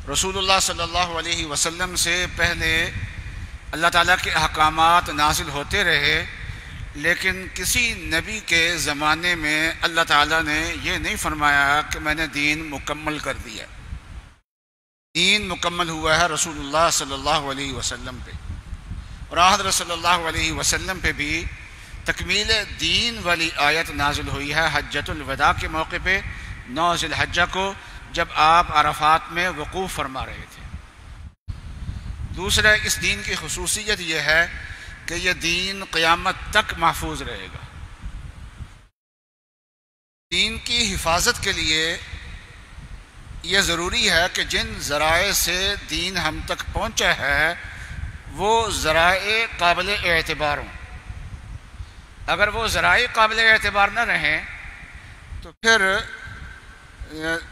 رسول اللہ صلی اللہ علیہ وسلم سے پہلے اللہ تعالیٰ کے احکامات نازل ہوتے رہے، لیکن کسی نبی کے زمانے میں اللہ تعالیٰ نے یہ نہیں فرمایا کہ میں نے دین مکمل کر دیا۔ دین مکمل ہوا ہے رسول اللہ صلی اللہ علیہ وسلم پہ، اور حضرت صلی اللہ علیہ وسلم پہ بھی تکمیل دین والی آیت نازل ہوئی ہے حجۃ الوداع کے موقع پہ 9 ذی الحجہ کو، جب آپ عرفات میں وقوف فرما رہے تھے۔ دوسرا، اس دین کی خصوصیت یہ ہے کہ یہ دین قیامت تک محفوظ رہے گا۔ دین کی حفاظت کے لیے یہ ضروری ہے کہ جن ذرائع سے دین ہم تک پہنچا ہے وہ ذرائع قابل اعتبار ہوں۔ اگر وہ ذرائع قابل اعتبار نہ رہیں تو پھر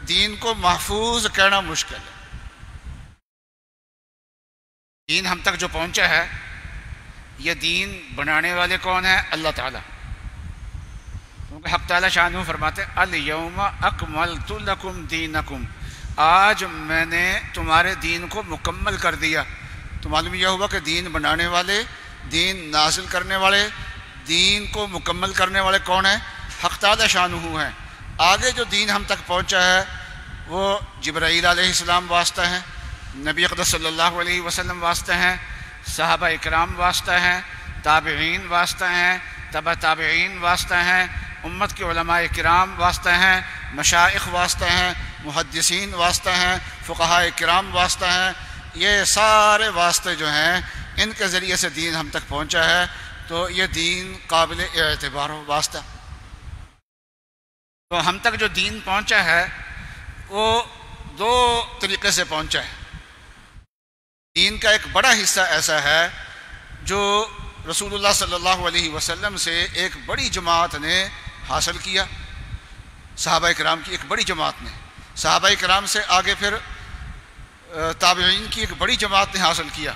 دین کو محفوظ کہنا مشکل ہے۔ دین ہم تک جو پہنچا ہے، یہ دین بنانے والے کون ہیں؟ اللہ تعالیٰ۔ کیونکہ حق تعالیٰ شانہ فرماتے ہیں الیوم اکملت لکم دینکم، آج میں نے تمہارے دین کو مکمل کر دیا۔ تو معلوم یہ ہوا کہ دین بنانے والے، دین نازل کرنے والے، دین کو مکمل کرنے والے کون ہیں؟ حق تعالیٰ شانہ ہیں۔ آگے جو دین ہم تک پہنچا ہے وہ جبرائیل علیہ السلام واسطہ ہیں، نبی اقدس صلی اللہ علیہ وسلم واسطہ ہیں، صحابہ اکرام واسطہ ہیں، تابعین واسطہ ہیں، تبع تابعین واسطہ ہیں، امت کے علماء کرام واسطہ ہیں، مشائخ واسطہ ہیں، محدثین واسطہ ہیں، فقہاء کرام واسطہ ہیں۔ یہ سارے واسطے جو ہیں ان کے ذریعے سے دین ہم تک پہنچا ہے، تو یہ دین قابل اعتبار واسطہ۔ تو ہم تک جو دین پہنچا ہے وہ 2 طریقے سے پہنچا ہے۔ دین کا ایک بڑا حصہ ایسا ہے جو رسول اللہ صلی اللہ علیہ وسلم سے ایک بڑی جماعت نے حاصل کیا، صحابہ کرام کی ایک بڑی جماعت نے، صحابہ کرام سے آگے پھر تابعین کی ایک بڑی جماعت نے حاصل کیا،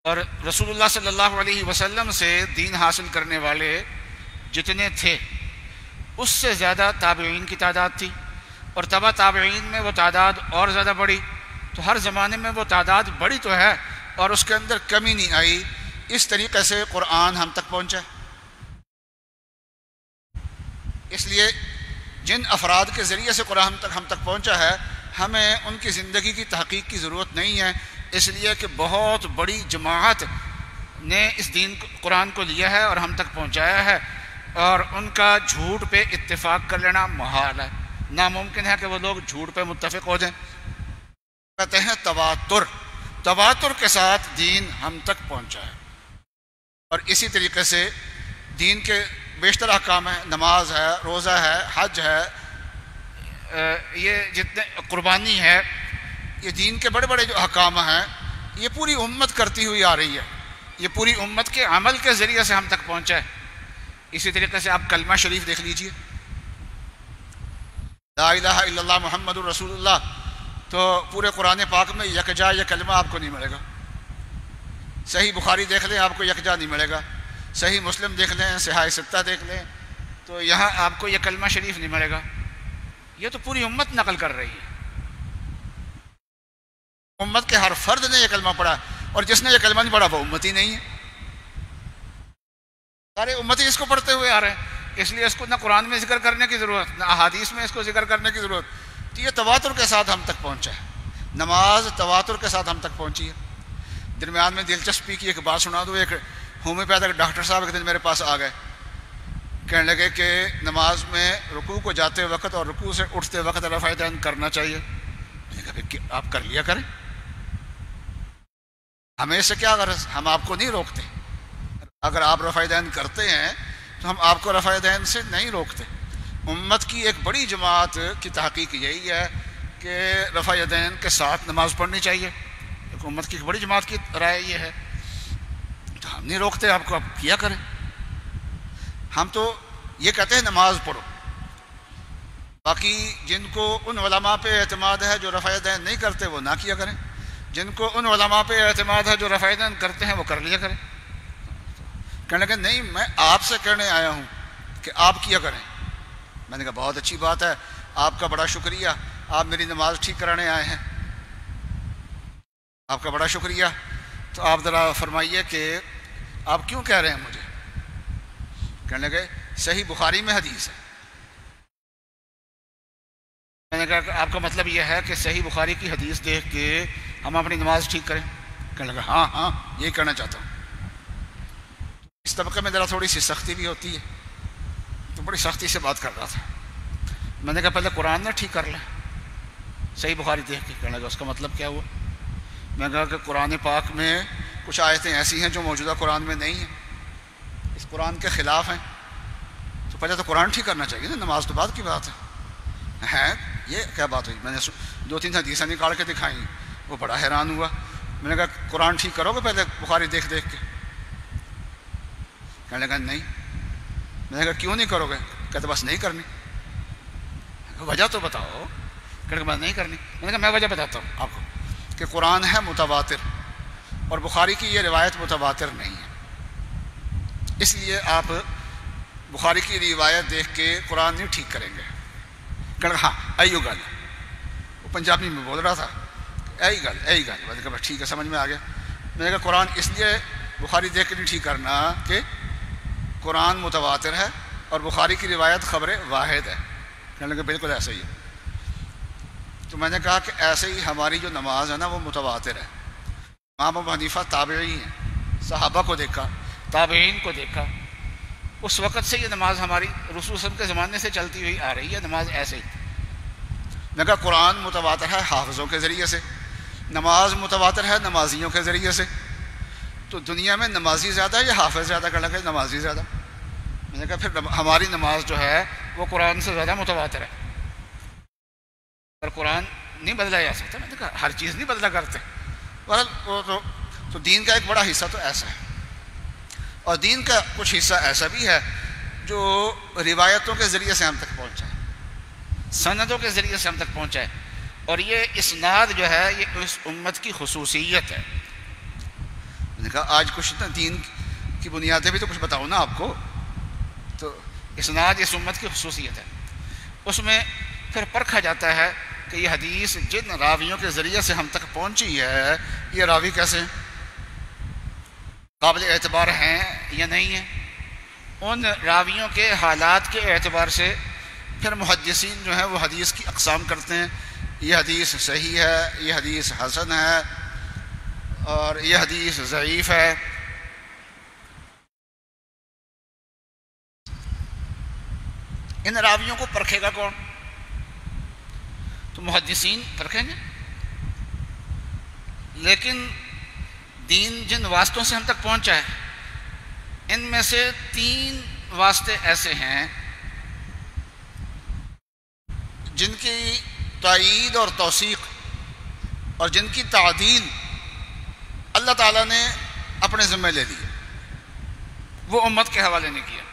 اور رسول اللہ صلی اللہ علیہ وسلم سے دین حاصل کرنے والے جتنے تھے اس سے زیادہ تابعین کی تعداد تھی، اور تبع تابعین میں وہ تعداد اور زیادہ بڑی۔ تو ہر زمانے میں وہ تعداد بڑی تو ہے اور اس کے اندر کمی نہیں آئی۔ اس طریقے سے قرآن ہم تک پہنچا۔ اس لیے جن افراد کے ذریعے سے قرآن ہم تک پہنچا ہے، ہمیں ان کی زندگی کی تحقیق کی ضرورت نہیں ہے، اس لیے کہ بہت بڑی جماعت نے اس دین قرآن کو لیا ہے اور ہم تک پہنچایا ہے، اور ان کا جھوٹ پہ اتفاق کر لینا محال ہے، ناممکن ہے کہ وہ لوگ جھوٹ پہ متفق ہو جائیں۔ کہتے ہیں تواتر کے ساتھ دین ہم تک پہنچا ہے۔ اور اسی طریقے سے دین کے بیشتر احکام ہیں، نماز ہے، روزہ ہے، حج ہے، یہ جتنے قربانی ہے، یہ دین کے بڑے بڑے جو احکام ہیں یہ پوری امت کرتی ہوئی آ رہی ہے، یہ پوری امت کے عمل کے ذریعے سے ہم تک پہنچا ہے۔ اسی طریقے سے آپ کلمہ شریف دیکھ لیجئے، لا الہ الا اللہ محمد الرسول اللہ، تو پورے قرآن پاک میں یکجا یہ کلمہ آپ کو نہیں ملے گا۔ صحیح بخاری دیکھ لیں، آپ کو یکجا نہیں ملے گا۔ صحیح مسلم دیکھ لیں، صحاح ستہ دیکھ لیں، تو یہاں آپ کو یہ کلمہ شریف نہیں ملے گا۔ یہ تو پوری امت نقل کر رہی ہے، امت کے ہر فرد نے یہ کلمہ پڑھا، اور جس نے یہ کلمہ نہیں پڑھا وہ امتی نہیں ہے، سارے امتی اس کو پڑھتے ہوئے آ رہے ہیں۔ اس لیے اس کو نہ قرآن میں ذکر کرنے کی ضرورت، نہ احادیث میں اس کو ذکر کرنے کی ضرورت۔ تو یہ تواتر کے ساتھ ہم تک پہنچا ہے، نماز تواتر کے ساتھ ہم تک پہنچی ہے۔ درمیان میں دلچسپی کی ایک بات سنا دو، ایک ہومیوپیتھ ڈاکٹر صاحب ایک دن میرے پاس آ گئے، کہنے لگے کہ نماز میں رکوع کو جاتے وقت اور رکوع سے اٹھتے وقت رفع یدین کرنا چاہیے۔ میں نے کہا کہ آپ کر لیا کریں، ہمیں اس سے کیا غرض، ہم آپ کو نہیں روکتے۔ اگر آپ رفع یدین کرتے ہیں تو ہم آپ کو رفع یدین سے نہیں روکتے۔ امت کی ایک بڑی جماعت کی تحقیق یہی ہے کہ رفع یدین کے ساتھ نماز پڑھنی چاہیے، ایک امت کی ایک بڑی جماعت کی رائے یہ ہے، تو ہم نہیں روکتے آپ کو، آپ کیا کریں۔ ہم تو یہ کہتے ہیں نماز پڑھو، باقی جن کو ان علماء پہ اعتماد ہے جو رفع یدین نہیں کرتے وہ نہ کیا کریں، جن کو ان علماء پہ اعتماد ہے جو رفع یدین کرتے ہیں وہ کر لیا کریں۔ کہنے لگے نہیں، میں آپ سے کہنے آیا ہوں کہ آپ کیا کریں۔ میں نے کہا بہت اچھی بات ہے، آپ کا بڑا شکریہ، آپ میری نماز ٹھیک کرانے آئے ہیں۔ آپ کا بڑا شکریہ، تو آپ ذرا فرمائیے کہ آپ کیوں کہہ رہے ہیں مجھے؟ کہنے لگے صحیح بخاری میں حدیث ہے۔ میں نے کہا کہ آپ کا مطلب یہ ہے کہ صحیح بخاری کی حدیث دیکھ کے ہم اپنی نماز ٹھیک کریں؟ کہنے لگا ہاں ہاں یہی کرنا چاہتا ہوں۔ اس طبقے میں ذرا تھوڑی سی سختی بھی ہوتی ہے، تو بڑی سختی سے بات کر رہا تھا۔ میں نے کہا پہلے قرآن نہ ٹھیک کر لیں صحیح بخاری دیکھ کے۔ کہنے لگا اس کا مطلب کیا ہوا؟ میں نے کہا کہ قرآن پاک میں کچھ آیتیں ایسی ہیں جو موجودہ قرآن میں نہیں ہیں، اس قرآن کے خلاف ہیں، تو پہلے تو قرآن ٹھیک کرنا چاہیے نا، نماز تو بعد کی بات ہے۔ یہ کیا بات ہوئی؟ میں نے 2-3 حدیثیں نکال کے دکھائیں، وہ بڑا حیران ہوا۔ میں نے کہا قرآن ٹھیک کرو گے پہلے بخاری دیکھ دیکھ کے؟ کہنے لگا نہیں۔ میں نے کہا کیوں نہیں کرو گے؟ کہتے بس نہیں کرنی۔ وجہ تو بتاؤ۔ کہنے لگا بس نہیں کرنی۔ میں نے کہا میں وجہ بتاتا ہوں آپ کو کہ قرآن ہے متواتر اور بخاری کی یہ روایت متواتر نہیں ہے، اس لیے آپ بخاری کی روایت دیکھ کے قرآن نہیں ٹھیک کریں گے۔ کہنے لگا ہاں ایو گل، وہ پنجابی میں بول رہا تھا ایہی گل۔ میں نے کہا بس ٹھیک ہے سمجھ میں آ گیا۔ میں نے کہا قرآن اس لیے بخاری دیکھ کے نہیں ٹھیک کرنا کہ قرآن متواتر ہے اور بخاری کی روایت خبر واحد ہے۔ کہنے لگا بالکل ایسا ہی ہے۔ تو میں نے کہا کہ ایسے ہی ہماری جو نماز ہے نا وہ متواتر ہے۔ امام ابو حنیفہ تابعی ہیں، صحابہ کو دیکھا، تابعین کو دیکھا، اس وقت سے یہ نماز ہماری رسول صلی اللہ علیہ وسلم کے زمانے سے چلتی ہوئی آ رہی ہے، نماز ایسے ہی۔ میں نے کہا قرآن متواتر ہے حافظوں کے ذریعے سے، نماز متواتر ہے نمازیوں کے ذریعے سے، تو دنیا میں نمازی زیادہ ہے یا حافظ زیادہ؟ کہنے لگا نمازی زیادہ۔ میں نے کہا پھر ہماری نماز جو ہے وہ قرآن سے زیادہ متواتر ہے، اور قرآن نہیں بدلا جا سکتا۔ میں نے کہا ہر چیز نہیں بدلا کرتے۔ بہرحال وہ تو دین کا ایک بڑا حصہ تو ایسا ہے، اور دین کا کچھ حصہ ایسا بھی ہے جو روایتوں کے ذریعے سے ہم تک پہنچا ہے، سندوں کے ذریعے سے ہم تک پہنچا ہے، اور یہ اسناد جو ہے یہ اس امت کی خصوصیت ہے۔ میں نے کہا آج کچھ نا دین کی بنیادیں بھی تو کچھ بتاؤ نا آپ کو۔ تو اسناد اس امت کی خصوصیت ہے، اس میں پھر پرکھا جاتا ہے کہ یہ حدیث جن راویوں کے ذریعے سے ہم تک پہنچی ہے یہ راوی کیسے ہیں، قابل اعتبار ہیں یا نہیں ہیں۔ ان راویوں کے حالات کے اعتبار سے پھر محدثین جو ہیں وہ حدیث کی اقسام کرتے ہیں، یہ حدیث صحیح ہے، یہ حدیث حسن ہے، اور یہ حدیث ضعیف ہے۔ ان راویوں کو پرکھے گا کون؟ تو محدثین پرکھیں گے، لیکن دین جن واسطوں سے ہم تک پہنچا ہے ان میں سے 3 واسطے ایسے ہیں جن کی تائید اور توثیق اور جن کی تعدیل اللہ تعالیٰ نے اپنے ذمہ لے لی، وہ امت کے حوالے نہیں کیا،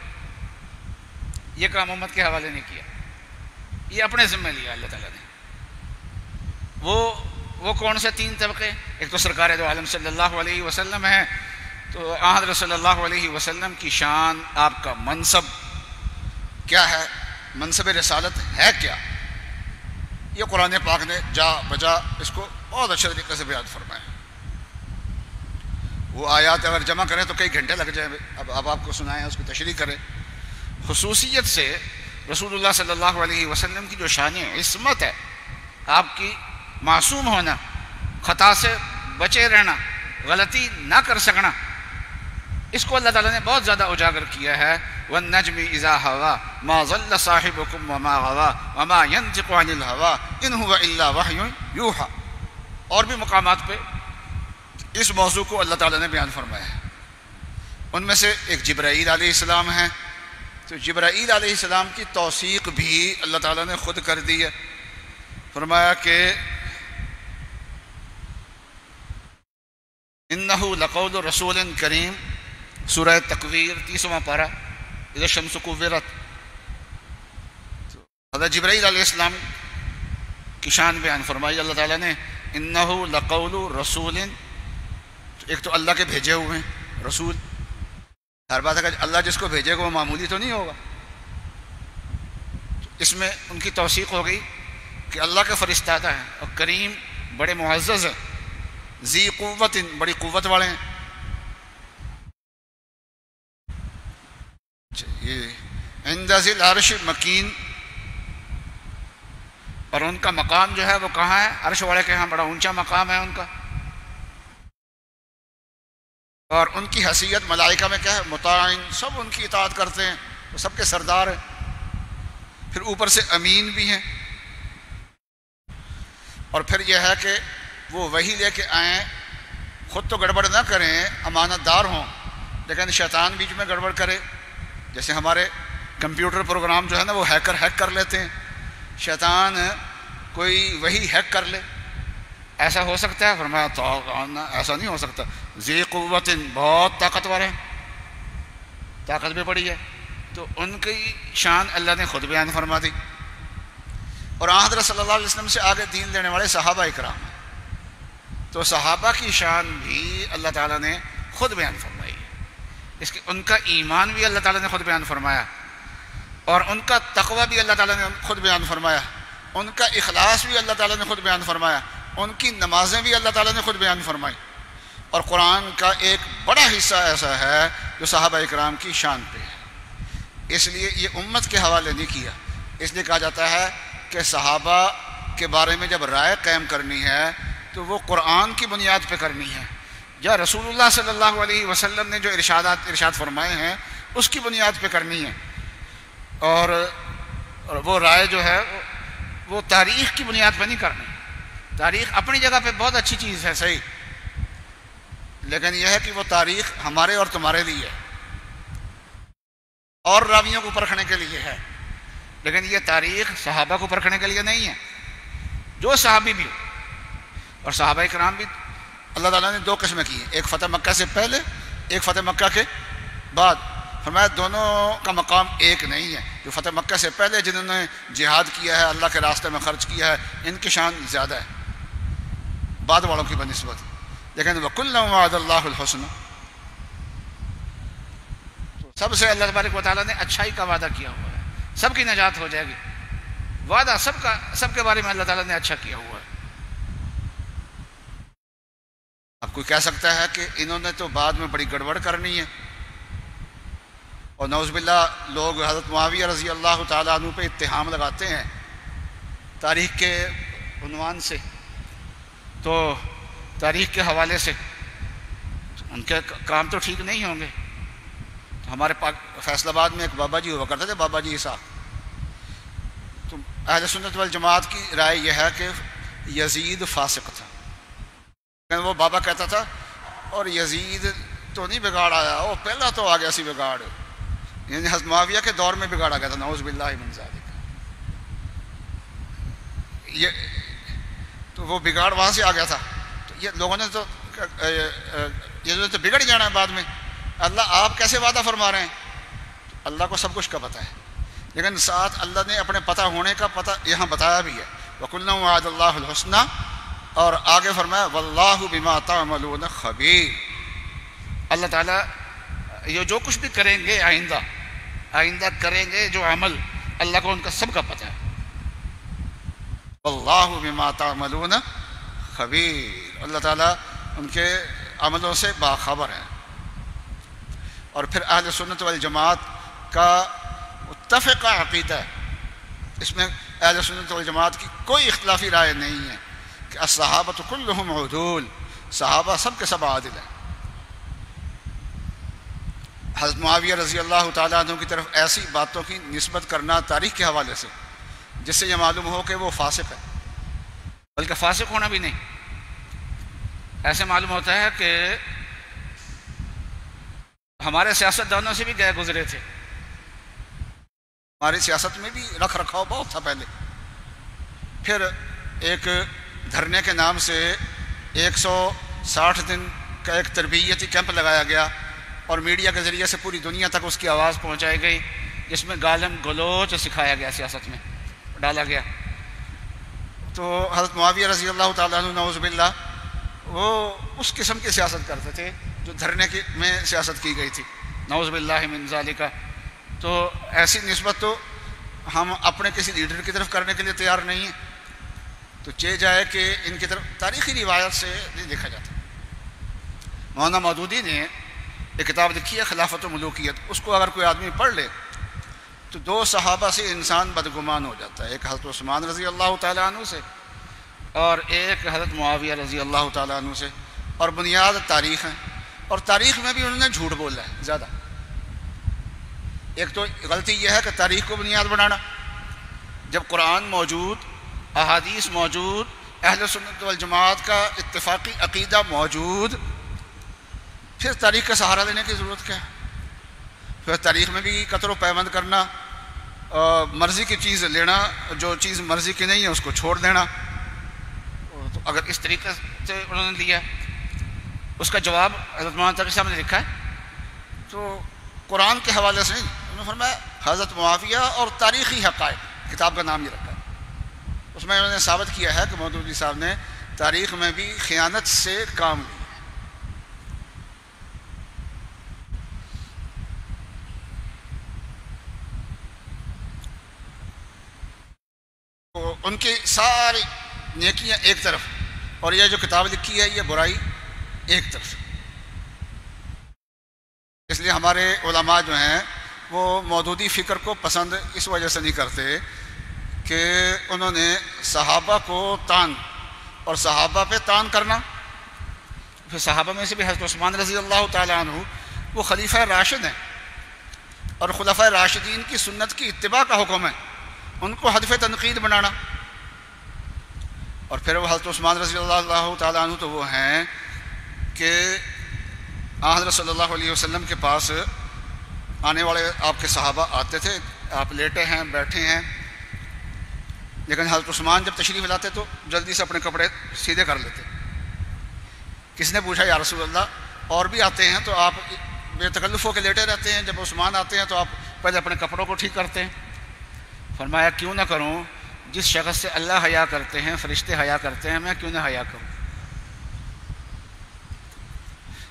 یہ کام امت کے حوالے نہیں کیا، یہ اپنے ذمہ لیا اللہ تعالیٰ نے۔ وہ کون سے 3 طبقے؟ ایک تو سرکار دو عالم صلی اللہ علیہ وسلم ہے، تو حضرت صلی اللہ علیہ وسلم کی شان، آپ کا منصب کیا ہے، منصب رسالت ہے کیا، یہ قرآن پاک نے جا بجا اس کو بہت اچھے طریقے سے بیان فرمایا۔ وہ آیات اگر جمع کریں تو کئی گھنٹے لگ جائیں، اب آپ کو سنائیں، اس کی تشریح کریں۔ خصوصیت سے رسول اللہ صلی اللہ علیہ وسلم کی جو شان عصمت ہے، آپ کی معصوم ہونا، خطا سے بچے رہنا، غلطی نہ کر سکنا، اس کو اللہ تعالیٰ نے بہت زیادہ اجاگر کیا ہے۔ وَالنَّجْمِ إِذَا هَوَىٰ مَا ضَلَّ صَاحِبُكُمْ وَمَا غَوَىٰ وَمَا يَنطِقُ عَنِ الْهَوَىٰ إِنْ هُوَ إِلَّا وَحْيٌ يُوحَىٰ۔ اور بھی مقامات پہ اس موضوع کو اللہ تعالیٰ نے بیان فرمایا ہے۔ ان میں سے ایک جبرائیل علیہ السلام ہیں، تو جبرائیل علیہ السلام کی توثیق بھی اللہ تعالیٰ نے خود کر دی ہے۔ فرمایا کہ اِنَّهُ لَقَوْلُ رَسُولٍ کریم، سورہ تکویر 30واں پارہ، اذا الشمس کورت۔ حضرت جبرائیل علیہ السلام کی شان بیان فرمائی اللہ تعالیٰ نے، اِنَّهُ لَقَوْلُ رَسُولٍ، ایک تو اللہ کے بھیجے ہوئے ہیں رسول، ہر بات ہے کہ اللہ جس کو بھیجے گا وہ معمولی تو نہیں ہوگا، اس میں ان کی توثیق ہو گئی کہ اللہ کا فرستادہ ہے، اور کریم بڑے معزز ہے، ذی قوت، بڑی قوت والے ہیں. یہ عند ذی العرش مکین، اور ان کا مقام جو ہے وہ کہاں ہے؟ عرش والے کے ہاں بڑا اونچا مقام ہے ان کا. اور ان کی حیثیت ملائکہ میں کیا ہے؟ مطاعن، سب ان کی اطاعت کرتے ہیں، وہ سب کے سردار ہیں. پھر اوپر سے امین بھی ہیں. اور پھر یہ ہے کہ وہ وہی لے کے آئیں، خود تو گڑبڑ نہ کریں، امانت دار ہوں، لیکن شیطان بیچ میں گڑبڑ کرے. جیسے ہمارے کمپیوٹر پروگرام جو ہے نا وہ ہیک کر لیتے ہیں. شیطان کوئی وہی ہیک کر لے، ایسا ہو سکتا ہے؟ فرمایا تو ایسا نہیں ہو سکتا. ذی قوت، بہت طاقتور ہے، طاقت بھی بڑی ہے. تو ان کی شان اللہ نے خود بیان فرما دی. اور حضرت صلی اللہ علیہ وسلم سے آگے دین لینے والے صحابہ اکرام ہیں، تو صحابہ کی شان بھی اللہ تعالیٰ نے خود بیان فرمائی ہے. اس کے ان کا ایمان بھی اللہ تعالیٰ نے خود بیان فرمایا، اور ان کا تقوی بھی اللہ تعالیٰ نے خود بیان فرمایا، ان کا اخلاص بھی اللہ تعالیٰ نے خود بیان فرمایا، ان کی نمازیں بھی اللہ تعالیٰ نے خود بیان فرمائی. اور قرآن کا ایک بڑا حصہ ایسا ہے جو صحابہ اکرام کی شان پہ ہے. اس لیے یہ امت کے حوالے نہیں کیا. اس لیے کہا جاتا ہے کہ صحابہ کے بارے میں جب رائے قائم کرنی ہے تو وہ قرآن کی بنیاد پہ کرنی ہے، یا رسول اللہ صلی اللہ علیہ وسلم نے جو ارشاد فرمائے ہیں اس کی بنیاد پہ کرنی ہے. اور وہ رائے جو ہے وہ تاریخ کی بنیاد پہ نہیں کرنی. تاریخ اپنی جگہ پہ بہت اچھی چیز ہے، صحیح، لیکن یہ ہے کہ وہ تاریخ ہمارے اور تمہارے لیے ہے، اور راویوں کو پرکھنے کے لیے ہے، لیکن یہ تاریخ صحابہ کو پرکھنے کے لیے نہیں ہے. جو صحابی بھی ہو، اور صحابہ کرام بھی اللہ تعالیٰ نے دو قسمیں کی ہیں، ایک فتح مکہ سے پہلے، ایک فتح مکہ کے بعد. فرمایا دونوں کا مقام ایک نہیں ہے. جو فتح مکہ سے پہلے جنہوں نے جہاد کیا ہے، اللہ کے راستے میں خرچ کیا ہے، ان کی شان زیادہ ہے بعد والوں کی بنسبت. لیکن وَكُلًّا وَعَدَ اللَّهُ الْحُسْنَى، سب سے اللہ تبارک و تعالیٰ نے اچھائی کا وعدہ کیا ہوا ہے، سب کی نجات ہو جائے گی. وعدہ سب کے بارے میں اللہ تعالیٰ نے اچھا کیا ہوا ہے. اب کوئی کہہ سکتا ہے کہ انہوں نے تو بعد میں بڑی گڑبڑ کرنی ہے، اور نعوذ باللہ لوگ حضرت معاویہ رضی اللہ تعالیٰ عنہ پہ اتہام لگاتے ہیں تاریخ کے عنوان سے، تو تاریخ کے حوالے سے ان کے کام تو ٹھیک نہیں ہوں گے. تو ہمارے فیصل آباد میں ایک بابا جی ہوا کرتے تھے، بابا جی عیسیٰ. تو اہل سنت والجماعت کی رائے یہ ہے کہ یزید فاسق تھا، لیکن وہ بابا کہتا تھا اور یزید تو نہیں بگاڑ آیا، وہ پہلا تو آ گیا سی بگاڑ، یعنی حضرت معاویہ کے دور میں بگاڑا گیا تھا، نعوذ باللہ من ذالک. تو وہ بگاڑ وہاں سے آ گیا تھا. تو یہ لوگوں نے تو یہ تو بگڑ جانا ہے بعد میں. اللہ آپ کیسے وعدہ فرما رہے ہیں؟ اللہ کو سب کچھ کا پتہ ہے، لیکن ساتھ اللہ نے اپنے پتہ ہونے کا پتہ یہاں بتایا بھی ہے. وَكُلًّا وَعَدَ اللَّهُ الْحُسْنَى، اور آگے فرمایا وَاللَّهُ بِمَا تَعْمَلُونَ خَبِيرٌ. اللہ تعالیٰ یہ جو کچھ بھی کریں گے آئندہ کریں گے جو عمل، اللہ کو ان کا سب کا پتہ ہے. وَاللَّهُ بِمَا تَعْمَلُونَ خَبِيرٌ، اللہ تعالیٰ ان کے عملوں سے باخبر ہے. اور پھر اہل سنت والجماعت کا متفقہ عقیدہ ہے، اس میں اہل سنت والجماعت کی کوئی اختلافی رائے نہیں ہے کہ الصحابۃ کلہم عدول، صحابہ سب کے سب عادل ہیں. حضرت معاویہ رضی اللہ تعالیٰ عنہ کی طرف ایسی باتوں کی نسبت کرنا تاریخ کے حوالے سے جس سے یہ معلوم ہو کہ وہ فاسق ہے، بلکہ فاسق ہونا بھی نہیں، ایسے معلوم ہوتا ہے کہ ہمارے سیاستدانوں سے بھی گئے گزرے تھے. ہماری سیاست میں بھی رکھ رکھاؤ بہت تھا پہلے. پھر ایک دھرنے کے نام سے 160 دن کا ایک تربیتی کیمپ لگایا گیا، اور میڈیا کے ذریعے سے پوری دنیا تک اس کی آواز پہنچائی گئی، جس میں گالم گلوچ سکھایا گیا، سیاست میں ڈالا گیا. تو حضرت معاویہ رضی اللہ تعالیٰ عنہ نعوذ باللہ وہ اس قسم کی سیاست کرتے تھے جو دھرنے میں سیاست کی گئی تھی، نعوذ باللہ من ذالک. تو ایسی نسبت تو ہم اپنے کسی لیڈر کی طرف کرنے کے لیے تیار نہیں ہیں. تو چاہے جائے کہ ان کی طرف تاریخی روایت سے نہیں دیکھا جاتا. مولانا مودودی نے ایک کتاب لکھی ہے خلافت و ملوکیت، اس کو اگر کوئی آدمی پڑھ لے تو 2 صحابہ سے انسان بدگمان ہو جاتا ہے، ایک حضرت عثمان رضی اللہ تعالیٰ عنہ سے اور ایک حضرت معاویہ رضی اللہ تعالیٰ عنہ سے، اور بنیاد تاریخ ہیں، اور تاریخ میں بھی انہوں نے جھوٹ بولا ہے زیادہ۔ ایک تو غلطی یہ ہے کہ تاریخ کو بنیاد بنانا، جب قرآن موجود، احادیث موجود، اہل سنت والجماعت کا اتفاقی عقیدہ موجود، پھر تاریخ کا سہارا لینے کی ضرورت کیا ہے؟ پھر تاریخ میں بھی قطر و پیوند کرنا، مرضی کی چیز لینا، جو چیز مرضی کی نہیں ہے اس کو چھوڑ دینا۔ تو اگر اس طریقے سے انہوں نے لیا، اس کا جواب حضرت مولانا تقی صاحب نے لکھا ہے، تو قرآن کے حوالے سے نہیں، انہوں نے فرمایا حضرت معاویہ اور تاریخی حقائق، کتاب کا نام یہ رکھا ہے، اس میں انہوں نے ثابت کیا ہے کہ مودودی صاحب نے تاریخ میں بھی خیانت سے کام لیا۔ تو ان کی ساری نیکیاں ایک طرف، اور یہ جو کتاب لکھی ہے یہ برائی ایک طرف۔ اس لیے ہمارے علماء جو ہیں وہ مودودی فکر کو پسند اس وجہ سے نہیں کرتے کہ انہوں نے صحابہ کو تان، اور صحابہ پہ تان کرنا، پھر صحابہ میں سے بھی حضرت عثمان رضی اللہ تعالیٰ عنہ وہ خلیفہ راشد ہیں، اور خلفۂ راشدین کی سنت کی اتباع کا حکم ہے، ان کو ہدف تنقید بنانا۔ اور پھر وہ حضرت عثمان رضی اللہ تعالیٰ عنہ تو وہ ہیں کہ حضرت صلی اللہ علیہ وسلم کے پاس آنے والے آپ کے صحابہ آتے تھے، آپ لیٹے ہیں بیٹھے ہیں، لیکن حضرت عثمان جب تشریف لاتے تو جلدی سے اپنے کپڑے سیدھے کر لیتے۔ کس نے پوچھا یا رسول اللہ اور بھی آتے ہیں تو آپ بے تکلف ہو کے لیٹے رہتے ہیں، جب عثمان آتے ہیں تو آپ پہلے اپنے کپڑوں کو ٹھیک کرتے ہیں؟ فرمایا کیوں نہ کروں، جس شخص سے اللہ حیا کرتے ہیں، فرشتے حیا کرتے ہیں، میں کیوں نہ حیا کروں۔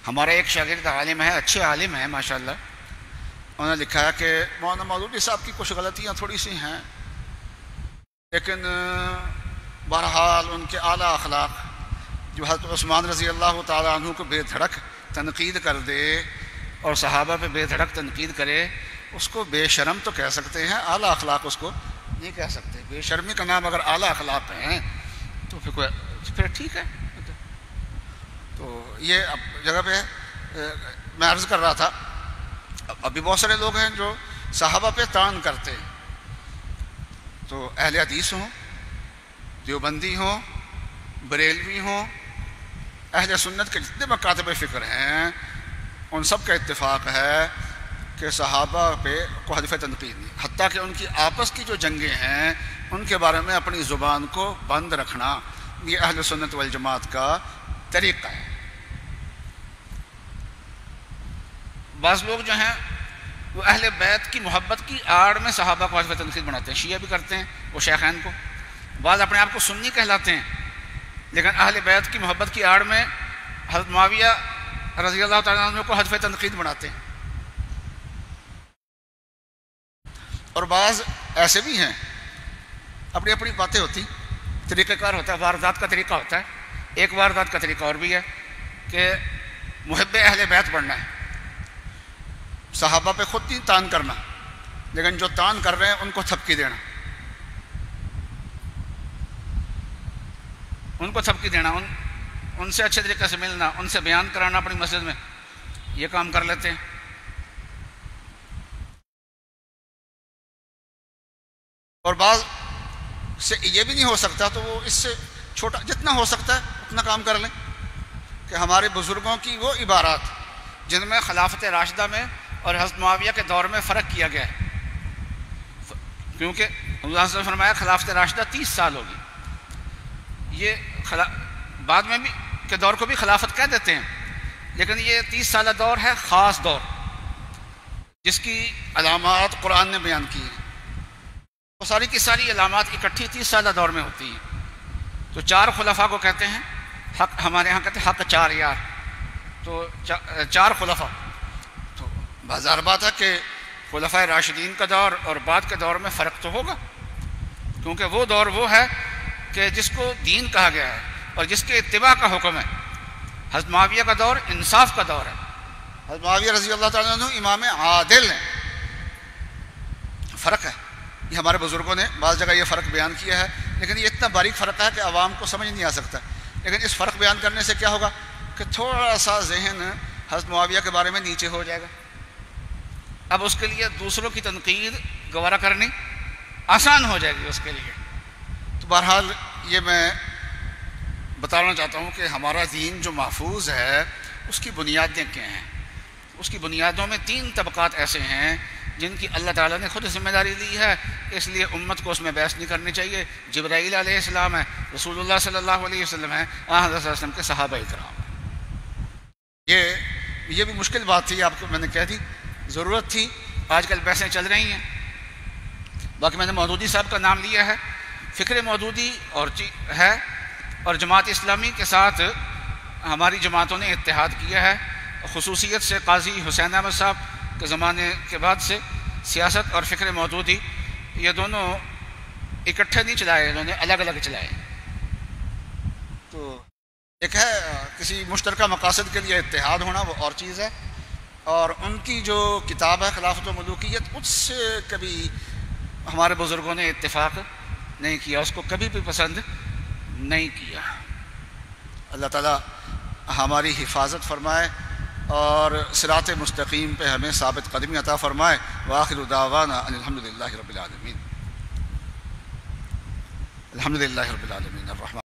ہمارا ایک شاگرد عالم ہے، اچھے عالم ہیں ماشاءاللہ، انہوں نے لکھا ہے کہ مولانا مودودی صاحب کی کچھ غلطیاں تھوڑی سی ہیں، لیکن بہرحال ان کے اعلیٰ اخلاق، جو حضرت عثمان رضی اللہ تعالیٰ عنہ کو بے دھڑک تنقید کر دے اور صحابہ پہ بے دھڑک تنقید کرے، اس کو بے شرم تو کہہ سکتے ہیں، اعلیٰ اخلاق اس کو نہیں کہہ سکتے۔ بے شرمی کا نام اگر اعلیٰ اخلاق ہیں تو پھر ٹھیک ہے۔ تو یہ اب جگہ پہ میں عرض کر رہا تھا، ابھی بہت سارے لوگ ہیں جو صحابہ پہ طعن کرتے ہیں، تو اہل حدیث ہوں، دیوبندی ہوں، بریلوی ہوں، اہل سنت کے جتنے مکاتب فکر ہیں، ان سب کا اتفاق ہے کہ صحابہ پہ کو ہدف تنقید نہیں، حتیٰ کہ ان کی آپس کی جو جنگیں ہیں ان کے بارے میں اپنی زبان کو بند رکھنا، یہ اہل سنت والجماعت کا طریقہ ہے۔ بعض لوگ جو ہیں وہ اہل بیت کی محبت کی آڑ میں صحابہ کو ہدف تنقید بناتے ہیں، شیعہ بھی کرتے ہیں وہ شیخین کو، بعض اپنے آپ کو سنی کہلاتے ہیں لیکن اہل بیت کی محبت کی آڑ میں حضرت معاویہ رضی اللہ تعالیٰ عنہ کو ہدف تنقید بناتے ہیں۔ اور بعض ایسے بھی ہیں، اپنی اپنی باتیں ہوتی، طریقہ کار ہوتا ہے، واردات کا طریقہ ہوتا ہے۔ ایک واردات کا طریقہ اور بھی ہے کہ محب اہل بیت بننا ہے، صحابہ پہ خود نہیں تان کرنا، لیکن جو تان کر رہے ہیں ان کو تھپکی دینا، ان کو تھپکی دینا، ان سے اچھے طریقے سے ملنا، ان سے بیان کرانا اپنی مسجد میں، یہ کام کر لیتے ہیں۔ اور بعض سے یہ بھی نہیں ہو سکتا تو وہ اس سے چھوٹا جتنا ہو سکتا ہے اتنا کام کر لیں، کہ ہمارے بزرگوں کی وہ عبارات جن میں خلافت راشدہ میں اور حضرت معاویہ کے دور میں فرق کیا گیا ہے، کیونکہ اللہ صلی اللہ علیہ وسلم نے فرمایا خلافت راشدہ 30 سال ہوگی، یہ بعد میں بھی کے دور کو بھی خلافت کہہ دیتے ہیں، لیکن یہ 30 سالہ دور ہے، خاص دور جس کی علامات قرآن نے بیان کی ہیں، وہ ساری کی ساری علامات اکٹھی 30 سالہ دور میں ہوتی ہیں۔ تو 4 خلفاء کو کہتے ہیں حق، ہمارے ہاں کہتے ہیں حق 4 یار، تو 4 خلفاء، تو بازار بات ہے کہ خلفاء راشدین کا دور اور بعد کے دور میں فرق تو ہوگا، کیونکہ وہ دور وہ ہے کہ جس کو دین کہا گیا ہے اور جس کے اتباع کا حکم ہے، حضرت معاویہ کا دور انصاف کا دور ہے. حضرت معاویہ رضی اللہ تعالیٰ عنہ امام عادل ہیں. فرق ہے، یہ ہمارے بزرگوں نے بعض جگہ یہ فرق بیان کیا ہے، لیکن یہ اتنا باریک فرق ہے کہ عوام کو سمجھ نہیں آ سکتا. لیکن اس فرق بیان کرنے سے کیا ہوگا کہ تھوڑا سا ذہن حضرت معاویہ کے بارے میں نیچے ہو جائے گا. اب اس کے لیے دوسروں کی تنقید گوارا کرنی آسان ہو جائے گی اس کے لیے. تو بہرحال یہ میں بتانا چاہتا ہوں کہ ہمارا دین جو محفوظ ہے اس کی بنیادیں کیا ہیں. اس کی بنیادوں میں 3 طبقات ایسے ہیں جن کی اللہ تعالیٰ نے خود ذمہ داری لی ہے، اس لیے امت کو اس میں بحث نہیں کرنی چاہیے. جبرائیل علیہ السلام ہے، رسول اللہ صلی اللہ علیہ وسلم ہے، حضرت صلی اللہ علیہ وسلم کے صحابہ کرام. یہ بھی مشکل بات تھی، آپ کو میں نے کہہ دی، ضرورت تھی. آج کل بحثیں چل رہی ہیں. باقی میں نے مودودی صاحب کا نام لیا ہے. فکر مودودی ہے اور جماعت اسلامی کے ساتھ ہماری جماعتوں نے اتحاد کیا ہے. خصوصیت سے قاضی حسین احمد صاحب کے زمانے کے بعد سے سیاست اور فکر مودودی یہ دونوں اکٹھے نہیں چلائے، انہوں نے الگ الگ چلائے. تو ایک ہے کسی مشترکہ مقاصد کے لیے اتحاد ہونا، وہ اور چیز ہے. اور ان کی جو کتاب ہے خلافت و ملوکیت، اس سے کبھی ہمارے بزرگوں نے اتفاق نہیں کیا، اس کو کبھی بھی پسند نہیں کیا. اللہ تعالیٰ ہماری حفاظت فرمائے اور صراط مستقیم پہ ہمیں ثابت قدمی عطا فرمائے. وآخر دعوانا ان الحمدللہ رب العالمین. الحمدللہ رب العالمین الرحمن